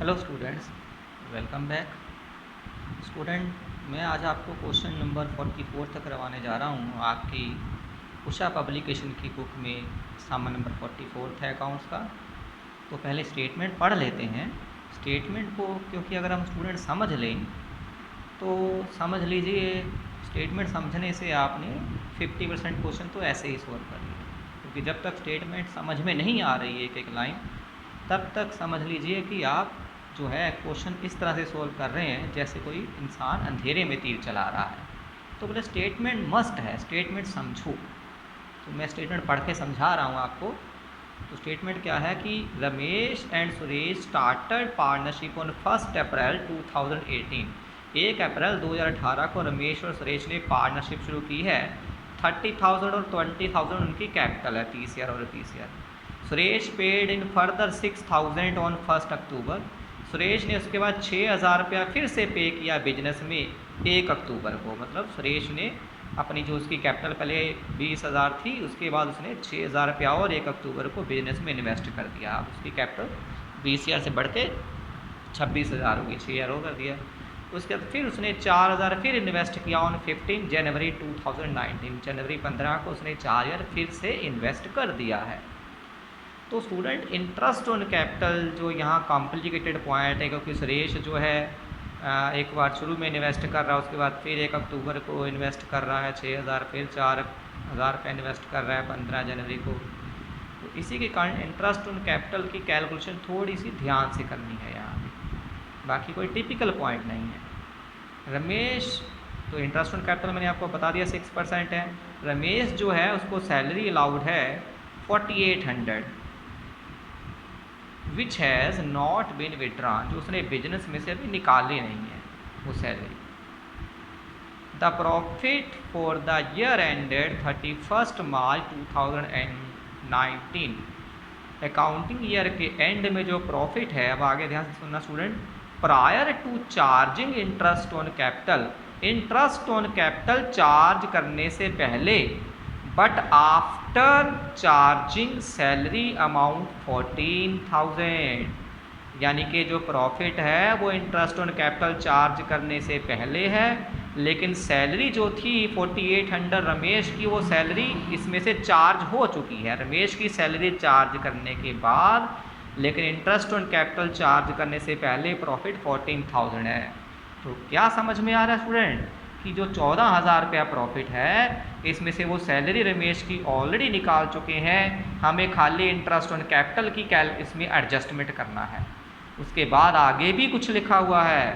Hello students, welcome back. Student, मैं आज आपको क्वेश्चन नंबर 44 तक करवाने जा रहा हूँ। आपकी उषा पब्लिकेशन की बुक में सामान नंबर 44 है अकाउंट्स का। तो पहले स्टेटमेंट पढ़ लेते हैं। स्टेटमेंट को क्योंकि अगर हम स्टूडेंट समझ लें तो समझ लीजिए, स्टेटमेंट समझने से आपने 50% क्वेश्चन तो ऐसे ही सॉल्व कर लिया। क्योंकि जब तक स्टेटमेंट समझ में नहीं आ रही है एक एक लाइन, तब तक समझ लीजिए कि आप जो है क्वेश्चन इस तरह से सोल्व कर रहे हैं जैसे कोई इंसान अंधेरे में तीर चला रहा है। तो बोले स्टेटमेंट मस्ट है, स्टेटमेंट समझो। तो मैं स्टेटमेंट पढ़ के समझा रहा हूँ आपको। तो स्टेटमेंट क्या है कि Ramesh and Suresh started partnership on 1 अप्रैल 2018। 1 अप्रैल 2018 को रमेश और सुरेश ने पार्टनरशिप शुरू की है। 30,000 और 20,000 उनकी कैपिटल है, TCR और PCR। Suresh paid in further 6,000 on 1 अक्टूबर। सुरेश ने उसके बाद 6,000 रुपया फिर से पे किया बिजनेस में 1 अक्टूबर को। मतलब सुरेश ने अपनी जो उसकी कैपिटल पहले 20,000 थी, उसके बाद उसने 6,000 रुपया और 1 अक्टूबर को बिजनेस में इन्वेस्ट कर दिया। अब उसकी कैपिटल 20,000 से बढ़ के 26,000 होगी, 6,000 और कर दिया। उसके बाद फिर उसने 4,000 फिर इन्वेस्ट किया ऑन 15 जनवरी 2019। जनवरी 15 को उसने 4,000 फिर से इन्वेस्ट कर दिया है। तो स्टूडेंट, इंटरेस्ट ऑन कैपिटल जो यहाँ कॉम्प्लिकेटेड पॉइंट है, क्योंकि सुरेश जो है एक बार शुरू में इन्वेस्ट कर रहा है, उसके बाद फिर 1 अक्टूबर को इन्वेस्ट कर रहा है 6,000, फिर 4,000 रुपये इन्वेस्ट कर रहा है 15 जनवरी को। तो इसी के कारण इंटरेस्ट ऑन कैपिटल की कैलकुलेशन थोड़ी सी ध्यान से करनी है यहाँ पे, बाकी कोई टिपिकल पॉइंट नहीं है। रमेश, तो इंटरेस्ट ऑन कैपिटल मैंने आपको बता दिया 6% है। रमेश जो है उसको सैलरी अलाउड है 4,800 which has not been withdrawn, जो उसने बिजनेस में से अभी निकाली नहीं है वो salary. The profit for the year ended 31 March 2019। Accounting year के एंड में जो प्रॉफिट है, अब आगे ध्यान से सुनना student, prior to charging interest on capital, interest on capital charge करने से पहले, but after charging salary amount 14,000। यानी कि जो प्रॉफिट है वो इंटरेस्ट ऑन कैपिटल चार्ज करने से पहले है, लेकिन सैलरी जो थी 4,800 रमेश की, वो सैलरी इसमें से चार्ज हो चुकी है। रमेश की सैलरी चार्ज करने के बाद, लेकिन इंटरेस्ट ऑन कैपिटल चार्ज करने से पहले प्रॉफिट 14,000 है। तो क्या समझ में आ रहा है स्टूडेंट कि जो 14,000 रुपया प्रॉफिट है, इसमें से वो सैलरी रमेश की ऑलरेडी निकाल चुके हैं। हमें खाली इंटरेस्ट ऑन कैपिटल की इसमें एडजस्टमेंट करना है। उसके बाद आगे भी कुछ लिखा हुआ है,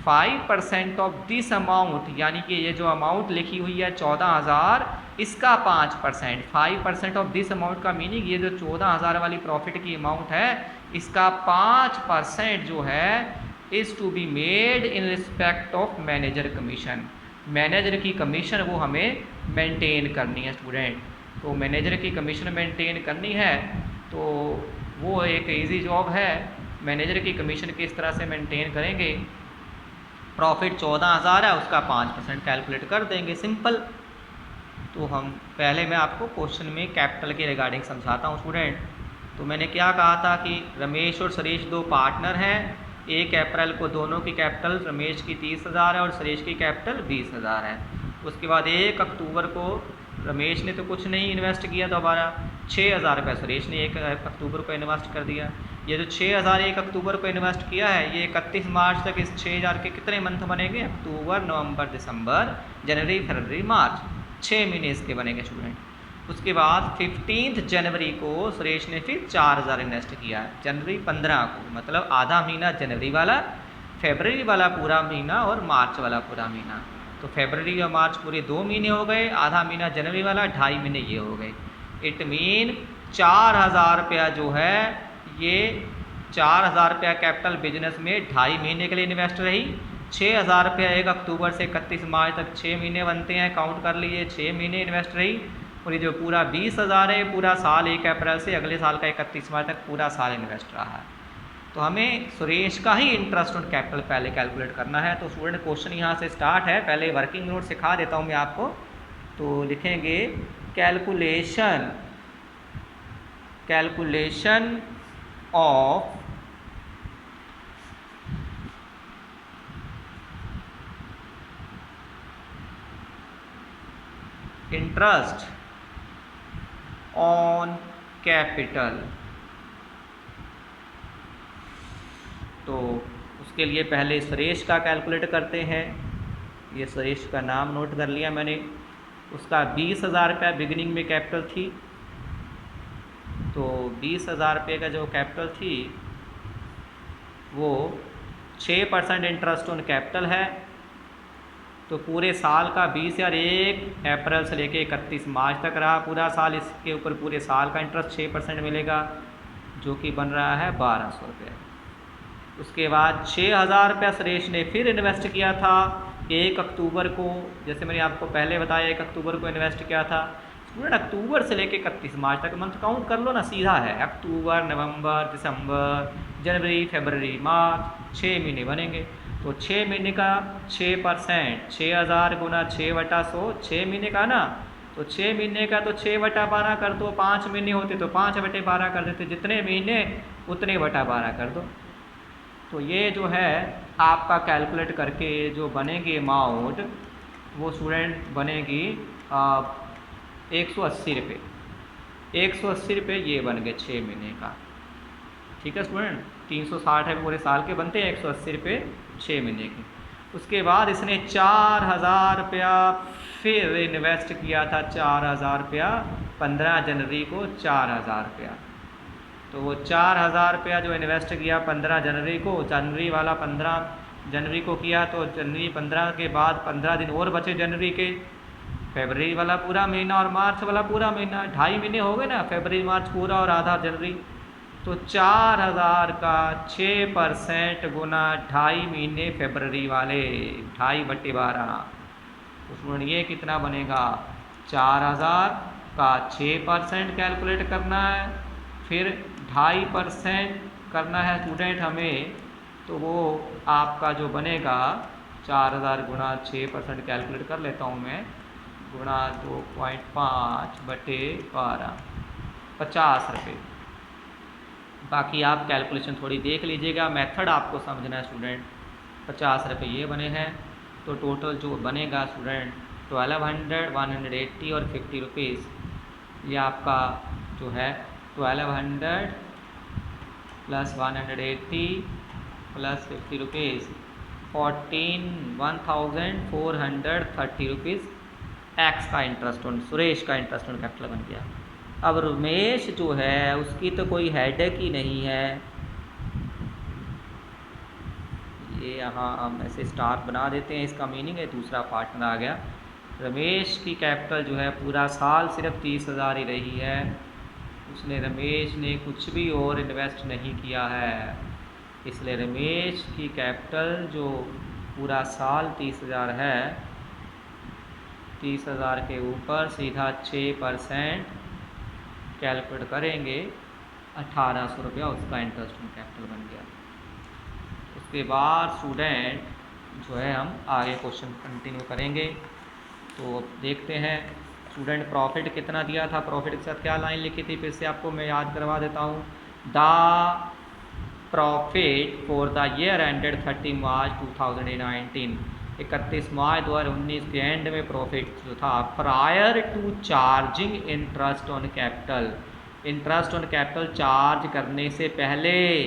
5% ऑफ दिस अमाउंट, यानी कि ये जो अमाउंट लिखी हुई है 14,000, इसका 5%। 5% ऑफ दिस अमाउंट का मीनिंग ये जो 14,000 वाली प्रॉफिट की अमाउंट है, इसका 5% जो है is to be made in respect of manager commission. Manager की कमीशन वो हमें मेंटेन करनी है स्टूडेंट। तो मैनेजर की कमीशन मेंटेन करनी है, तो वो एक इजी जॉब है। मैनेजर की कमीशन किस तरह से मेंटेन करेंगे, प्रॉफिट 14,000 है, उसका 5% कैलकुलेट कर देंगे, सिंपल। तो हम पहले मैं आपको क्वेश्चन में कैपिटल के रिगार्डिंग समझाता हूँ स्टूडेंट। तो मैंने क्या कहा था कि रमेश और सुरेश दो पार्टनर हैं। 1 अप्रैल को दोनों की कैपिटल, रमेश की 30,000 है और सुरेश की कैपिटल 20,000 है। उसके बाद 1 अक्टूबर को रमेश ने तो कुछ नहीं इन्वेस्ट किया, दोबारा 6,000 रुपये सुरेश ने 1 अक्टूबर को इन्वेस्ट कर दिया। ये जो 6,000 1 अक्टूबर को इन्वेस्ट किया है, ये 31 मार्च तक इस 6,000 के कितने मंथ बनेंगे, अक्टूबर, नवंबर, दिसंबर, जनवरी, फरवरी, मार्च, 6 महीने इसके बनेंगे स्टूडेंट। उसके बाद 15 जनवरी को सुरेश ने फिर 4,000 इन्वेस्ट किया, जनवरी 15 को, मतलब आधा महीना जनवरी वाला, फरवरी वाला पूरा महीना और मार्च वाला पूरा महीना। तो फरवरी और मार्च पूरे 2 महीने हो गए, आधा महीना जनवरी वाला, 2.5 महीने ये हो गए। इट मीन 4,000 रुपया जो है, ये 4,000 रुपया कैपिटल बिजनेस में 2.5 महीने के लिए इन्वेस्ट रही। 6,000 रुपया 1 अक्टूबर से 31 मार्च तक 6 महीने बनते हैं, काउंट कर लीजिए, 6 महीने इन्वेस्ट रही। और ये जो पूरा 20,000 है, पूरा साल 1 अप्रैल से अगले साल का 31 मार्च तक पूरा साल इन्वेस्ट रहा है। तो हमें सुरेश का ही इंटरेस्ट ऑन कैपिटल पहले कैलकुलेट करना है। तो स्टूडेंट क्वेश्चन यहाँ से स्टार्ट है, पहले वर्किंग नोट सिखा देता हूँ मैं आपको। तो लिखेंगे calculation of interest on capital. तो उसके लिए पहले सुरेश का कैलकुलेट करते हैं। ये सुरेश का नाम नोट कर लिया मैंने। उसका 20,000 रुपया बिगिनिंग में कैपिटल थी। तो 20,000 रुपये का जो कैपिटल थी वो 6% इंटरेस्ट ऑन कैपिटल है। तो पूरे साल का 20,000 1 अप्रैल से लेके 31 मार्च तक रहा पूरा साल। इसके ऊपर पूरे साल का इंटरेस्ट 6% मिलेगा, जो कि बन रहा है 1,200 रुपये। उसके बाद 6,000 रुपया सुरेश ने फिर इन्वेस्ट किया था 1 अक्टूबर को। जैसे मैंने आपको पहले बताया 1 अक्टूबर को इन्वेस्ट किया था। स्टूडेंट अक्टूबर से लेके 31 मार्च तक मंथ काउंट कर लो ना, सीधा है। अक्टूबर, नवंबर, दिसंबर, जनवरी, फरवरी, मार्च, 6 महीने बनेंगे। तो 6 महीने का 6%, 6,000 गुना 6/100, 6 महीने का ना। तो 6 महीने का तो 6/12 कर दो। 5 महीने होते तो 5/12 कर देते। जितने महीने उतने बटा 12 कर दो। तो ये जो है आपका कैलकुलेट करके जो बनेगी अमाउंट, वो स्टूडेंट बनेगी 180 रुपये। 180 रुपये ये बन गए 6 महीने का। ठीक है स्टूडेंट, 360 है पूरे साल के बनते हैं, 180 रुपये 6 महीने के। उसके बाद इसने 4,000 रुपया फिर इन्वेस्ट किया था। 4,000 रुपया 15 जनवरी को 4,000 रुपया। तो वो 4,000 रुपया जो इन्वेस्ट किया 15 जनवरी को, जनवरी वाला 15 जनवरी को किया। तो जनवरी 15 के बाद 15 दिन और बचे जनवरी के। फरवरी वाला पूरा महीना और मार्च वाला पूरा महीना, 2.5 महीने हो गए ना, फरवरी मार्च पूरा और आधा जनवरी। तो 4,000 का 6% गुना 2.5 महीने फरवरी वाले, 2.5/12। तो ये कितना बनेगा? 4,000 का 6% कैलकुलेट करना है, फिर 2.5% करना है स्टूडेंट हमें। तो वो आपका जो बनेगा 4,000 गुना 6% कैलकुलेट कर लेता हूँ मैं, गुणा 2.5/12, 50 रुपये। बाकी आप कैलकुलेशन थोड़ी देख लीजिएगा, मेथड आपको समझना है स्टूडेंट। 50 रुपये ये बने हैं। तो टोटल जो बनेगा स्टूडेंट 1200, 180 और 50 रुपीज़। ये आपका जो है 1200 plus 180 plus 50 rupees, 1,430 rupees x का इंटरेस्ट ऑन, सुरेश का इंटरेस्ट ऑन कैपिटल बन गया। अब रमेश जो है उसकी तो कोई हेडेक ही नहीं है। ये यहाँ हम ऐसे स्टार बना देते हैं, इसका मीनिंग है दूसरा पार्टनर आ गया। रमेश की कैपिटल जो है पूरा साल सिर्फ 30,000 ही रही है। रमेश ने कुछ भी और इन्वेस्ट नहीं किया है, इसलिए रमेश की कैपिटल जो पूरा साल 30,000 है, 30,000 के ऊपर सीधा 6% कैलकुलेट करेंगे, 1,800 रुपया उसका इंटरेस्ट ऑन कैपिटल बन गया। उसके बाद स्टूडेंट जो है हम आगे क्वेश्चन कंटिन्यू करेंगे। तो देखते हैं स्टूडेंट प्रॉफिट कितना दिया था, प्रॉफिट के साथ क्या लाइन लिखी थी, फिर से आपको मैं याद करवा देता हूँ। The profit for the year ended 30 March 2019, 31 March 2019 के एंड में प्रॉफिट जो था prior to charging interest on capital, interest on capital charge करने से पहले,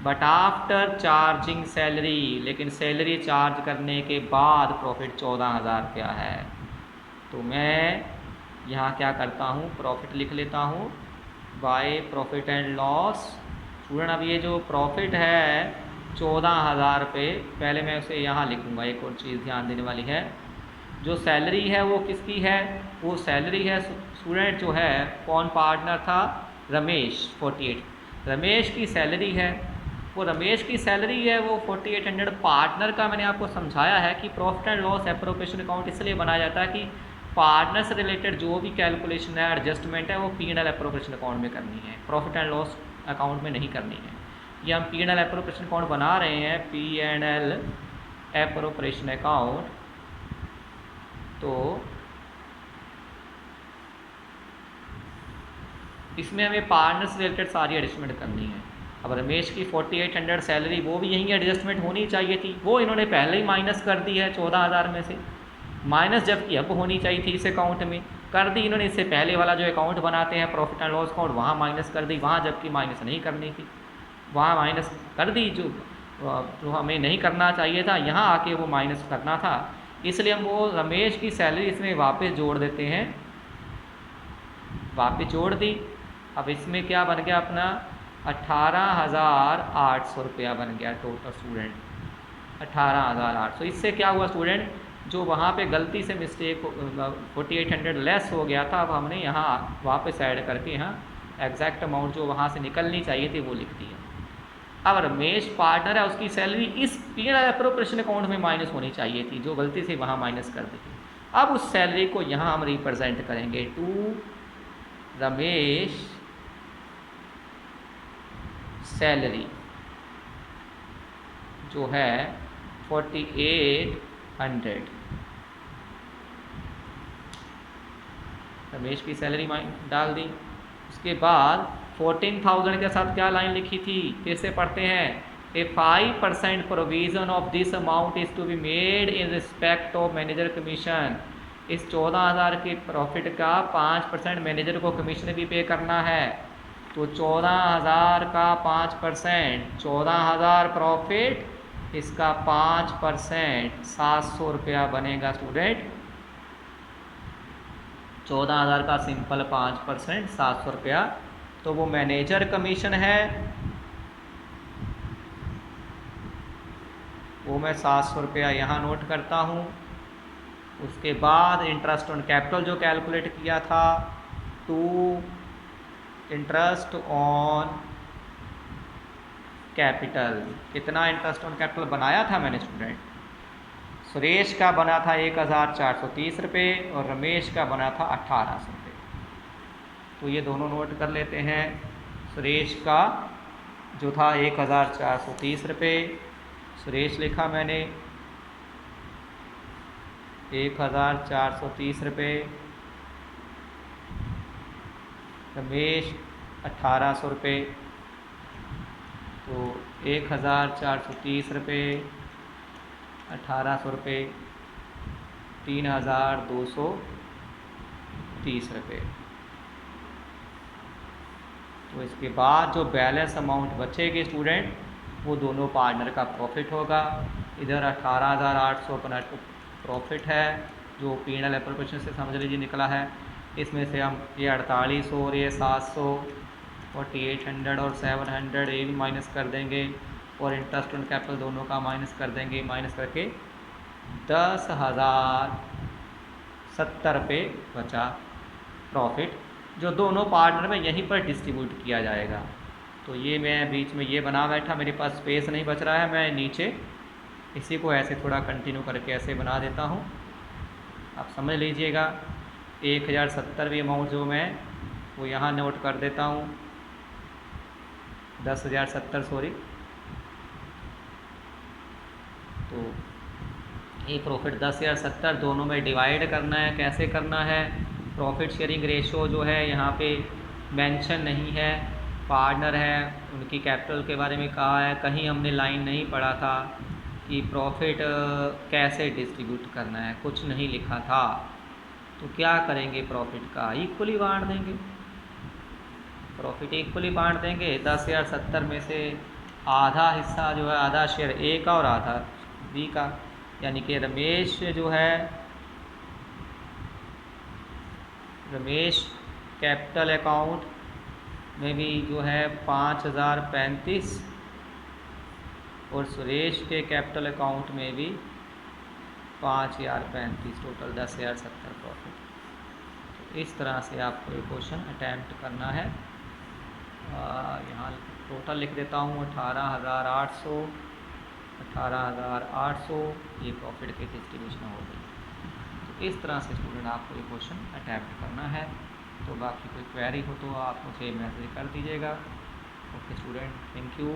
बट आफ्टर चार्जिंग सैलरी, लेकिन सैलरी चार्ज करने के बाद प्रॉफिट 14,000 रुपया है। तो मैं यहाँ क्या करता हूँ, प्रॉफिट लिख लेता हूँ by profit and loss. Student अब ये जो प्रॉफिट है 14,000 रुपये, पहले मैं उसे यहाँ लिखूँगा। एक और चीज़ ध्यान देने वाली है, जो सैलरी है वो किसकी है, वो सैलरी है स्टूडेंट जो है, कौन पार्टनर था, रमेश, 48 रमेश की सैलरी है। वो रमेश की सैलरी है वो 4800। पार्टनर का मैंने आपको समझाया है कि profit and loss appropriation account इसलिए बनाया जाता है कि पार्टनर से रिलेटेड जो भी कैलकुलेशन है, एडजस्टमेंट है, वो P&L एप्रोप्रिएशन अकाउंट में करनी है, प्रॉफिट एंड लॉस अकाउंट में नहीं करनी है। ये हम P&L एप्रोप्रिएशन अकाउंट बना रहे हैं, P&L एप्रोप्रिएशन अकाउंट। तो इसमें हमें पार्टनर से रिलेटेड सारी एडजस्टमेंट करनी है। अब रमेश की 4800 सैलरी, वो भी यहीं एडजस्टमेंट होनी चाहिए थी, वो इन्होंने पहले ही माइनस कर दी है 14,000 में से। माइनस जबकि अब होनी चाहिए थी इस अकाउंट में, कर दी इन्होंने। इससे पहले वाला जो अकाउंट बनाते हैं प्रॉफिट एंड लॉस अकाउंट, वहाँ माइनस कर दी, वहाँ जबकि माइनस नहीं करनी थी, वहाँ माइनस कर दी जो हमें नहीं करना चाहिए था, यहाँ आके वो माइनस करना था। इसलिए हम वो रमेश की सैलरी इसमें वापस जोड़ देते हैं, वापस जोड़ दी। अब इसमें क्या बन गया अपना 18,800 रुपया बन गया टोटल स्टूडेंट, 18,800। इससे क्या हुआ स्टूडेंट, जो वहाँ पे गलती से मिस्टेक 4800 लेस हो गया था, अब हमने यहाँ वापस ऐड करके यहाँ एग्जैक्ट अमाउंट जो वहाँ से निकलनी चाहिए थी वो लिख दिया। अब रमेश पार्टनर है, उसकी सैलरी इस P&L एप्रोप्रिएशन अकाउंट में माइनस होनी चाहिए थी, जो गलती से वहाँ माइनस कर दी थी। अब उस सैलरी को यहाँ हम रिप्रेजेंट करेंगे, टू रमेश सैलरी जो है 4800, रमेश की सैलरी डाल दी। उसके बाद 14,000 के साथ क्या लाइन लिखी थी, फिर से पढ़ते हैं। A 5% provision of this amount is to be made in respect of manager commission. इस 14,000 के प्रॉफिट का 5% मैनेजर को कमीशन भी पे करना है। तो 14,000 का 5%, 14,000 प्रॉफिट, इसका 5% 700 रुपया बनेगा स्टूडेंट। 14,000 का सिंपल 5% 700 रुपया, तो वो मैनेजर कमीशन है, वो मैं 700 रुपया यहाँ नोट करता हूँ। उसके बाद इंटरेस्ट ऑन कैपिटल जो कैलकुलेट किया था, टू इंटरेस्ट ऑन कैपिटल, कितना इंटरेस्ट ऑन कैपिटल बनाया था मैंने स्टूडेंट, सुरेश का बना था 1,430 रुपये और रमेश का बना था 1,800 रुपये। तो ये दोनों नोट कर लेते हैं। सुरेश का जो था 1,430 रुपये, सुरेश लिखा मैंने 1,430 रुपये, रमेश 1,800 रुपये। तो 1,430 रुपये, 1,800 रुपये, 3,230 रुपये। तो इसके बाद जो बैलेंस अमाउंट बचेगी स्टूडेंट, वो दोनों पार्टनर का प्रॉफिट होगा। इधर 18,800 अपना प्रॉफिट है जो P&L एप्रोप्रिएशन से समझ लीजिए निकला है। इसमें से हम ये 4800 और ये 700, 4800 और 700 ये भी माइनस कर देंगे, और इंटरेस्ट ऑन कैपिटल दोनों का माइनस कर देंगे। माइनस करके 10,070 रुपये बचा प्रॉफिट, जो दोनों पार्टनर में यहीं पर डिस्ट्रीब्यूट किया जाएगा। तो ये मैं बीच में ये बना बैठा, मेरे पास स्पेस नहीं बच रहा है, मैं नीचे इसी को ऐसे थोड़ा कंटिन्यू करके ऐसे बना देता हूँ, आप समझ लीजिएगा। 1,070 भी अमाउंट जो मैं वो यहाँ नोट कर देता हूँ, 10,070 सॉरी। तो ये प्रॉफिट 10,070 दोनों में डिवाइड करना है। कैसे करना है, प्रॉफिट शेयरिंग रेशो जो है यहाँ पे मेंशन नहीं है, पार्टनर है उनकी कैपिटल के बारे में कहा है, कहीं हमने लाइन नहीं पढ़ा था कि प्रॉफिट कैसे डिस्ट्रीब्यूट करना है, कुछ नहीं लिखा था। तो क्या करेंगे, प्रॉफिट का इक्वली बांट देंगे, प्रॉफिट इक्वली बांट देंगे। 10,070 में से आधा हिस्सा जो है, आधा शेयर ए का और आधा बी का, यानी कि रमेश जो है, रमेश कैपिटल अकाउंट में भी जो है 5,035 और सुरेश के कैपिटल अकाउंट में भी 5,035, टोटल 10,070 प्रॉफिट। तो इस तरह से आपको ये क्वेश्चन अटैम्प्ट करना है। यहाँ टोटल लिख देता हूँ 18,800, 18,800 ये प्रॉफिट की डिस्ट्रीब्यूशन हो गई। तो इस तरह से स्टूडेंट आपको ये क्वेश्चन अटैम्प्ट करना है। तो बाकी कोई क्वेरी हो तो आप मुझे मैसेज कर दीजिएगा। Okay student, thank you.